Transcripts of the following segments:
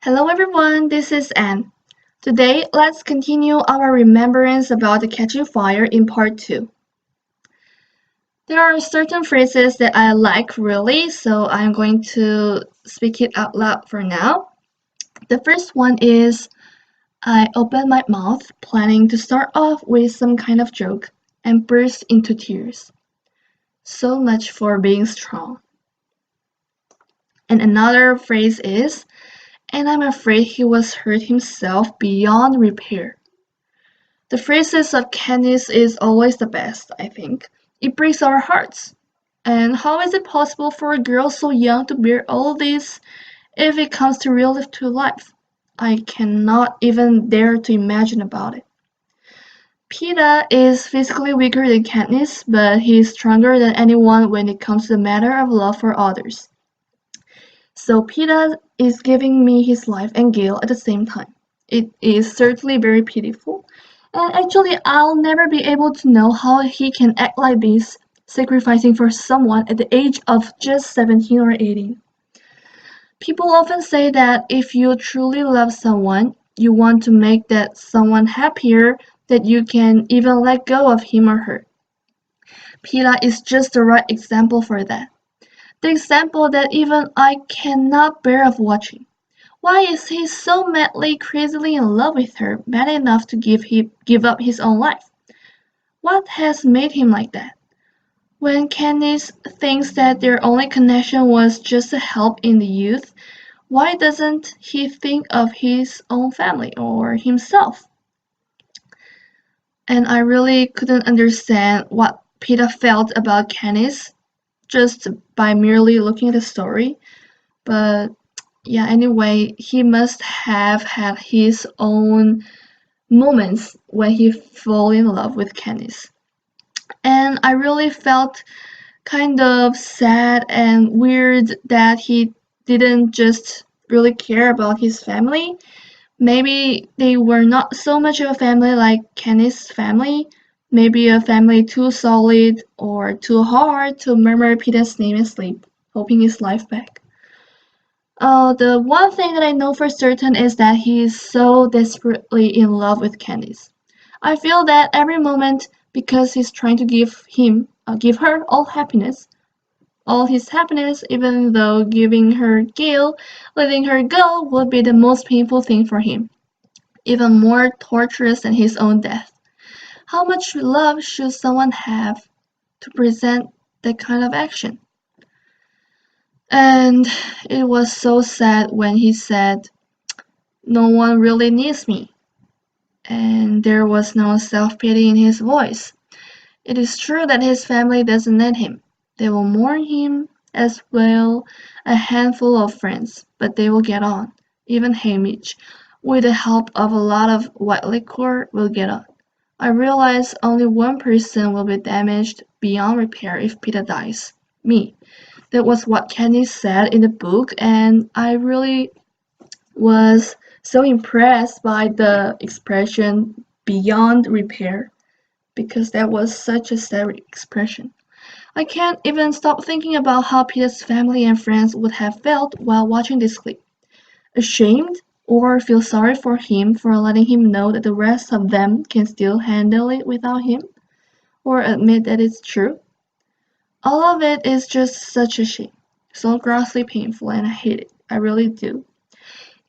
Hello everyone, this is Anne. Today, let's continue our remembrance about the catching fire in part 2. There are certain phrases that I like really, so I'm going to speak it out loud for now. The first one is I opened my mouth, planning to start off with some kind of joke, and burst into tears. So much for being strong. And another phrase is, and I'm afraid he was hurt himself beyond repair. The phrases of Candice is always the best, I think. It breaks our hearts. And how is it possible for a girl so young to bear all this if it comes to real life? I cannot even dare to imagine about it. Peta is physically weaker than Katniss, but he is stronger than anyone when it comes to the matter of love for others. So Peta is giving me his life and Gale at the same time. It is certainly very pitiful. And actually, I'll never be able to know how he can act like this, sacrificing for someone at the age of just 17 or 18. People often say that if you truly love someone, you want to make that someone happier, that you can even let go of him or her. Peta is just the right example for that. The example that even I cannot bear of watching. Why is he so madly, crazily in love with her, mad enough to give up his own life? What has made him like that? When Candice thinks that their only connection was just a help in the youth, why doesn't he think of his own family or himself? And I really couldn't understand what Peter felt about Candice just by merely looking at the story. But yeah, anyway, he must have had his own moments when he fell in love with Candice. And I really felt kind of sad and weird that he didn't just really care about his family. Maybe they were not so much of a family like Candice's family. Maybe a family too solid or too hard to murmur Peter's name and sleep, hoping his life back. The one thing that I know for certain is that he is so desperately in love with Candice. I feel that every moment because he's trying to give her all his happiness, even though giving her Gale, letting her go would be the most painful thing for him, even more torturous than his own death. How much love should someone have to present that kind of action? And it was so sad when he said, "No one really needs me." And there was no self-pity in his voice. It is true that his family doesn't need him. They will mourn him as well, a handful of friends, but they will get on. Even Hamish, with the help of a lot of white liquor, will get on. I realize only one person will be damaged beyond repair if Peter dies. Me. That was what Candice said in the book, and I really was so impressed by the expression beyond repair, because that was such a sad expression. I can't even stop thinking about how Peter's family and friends would have felt while watching this clip. Ashamed, or feel sorry for him for letting him know that the rest of them can still handle it without him, or admit that it's true. All of it is just such a shame, so grossly painful, and I hate it. I really do.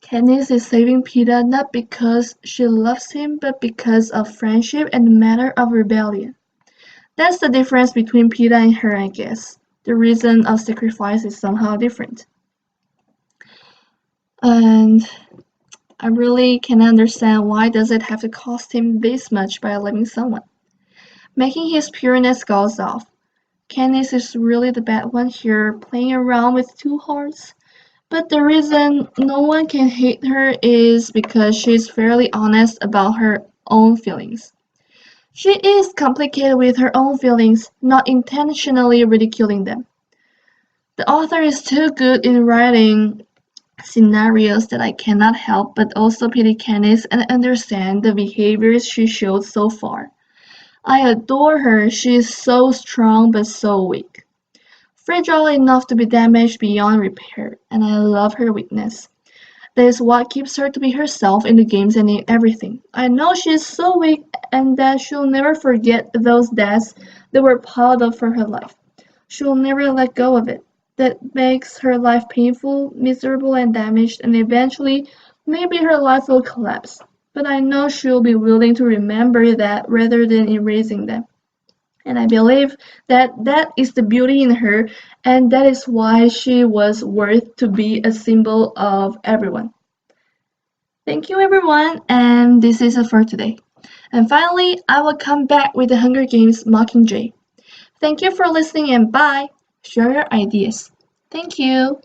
Katniss is saving Peeta not because she loves him, but because of friendship and the matter of rebellion. That's the difference between Peeta and her, I guess. The reason of sacrifice is somehow different. And I really can understand why does it have to cost him this much by loving someone. Making his pureness goes off. Candice is really the bad one here, playing around with two hearts. But the reason no one can hate her is because she's fairly honest about her own feelings. She is complicated with her own feelings, not intentionally ridiculing them. The author is too good in writing scenarios that I cannot help but also pity Candice and understand the behaviors she showed so far. I adore her, she is so strong but so weak. Fragile enough to be damaged beyond repair, and I love her weakness. That is what keeps her to be herself in the games and in everything. I know she is so weak and that she'll never forget those days that were piled up for her life. She will never let go of it. That makes her life painful, miserable, and damaged, and eventually, maybe her life will collapse. But I know she will be willing to remember that rather than erasing them. And I believe that that is the beauty in her, and that is why she was worth to be a symbol of everyone. Thank you, everyone, and this is it for today. And finally, I will come back with the Hunger Games Mockingjay. Thank you for listening and bye. Share your ideas. Thank you.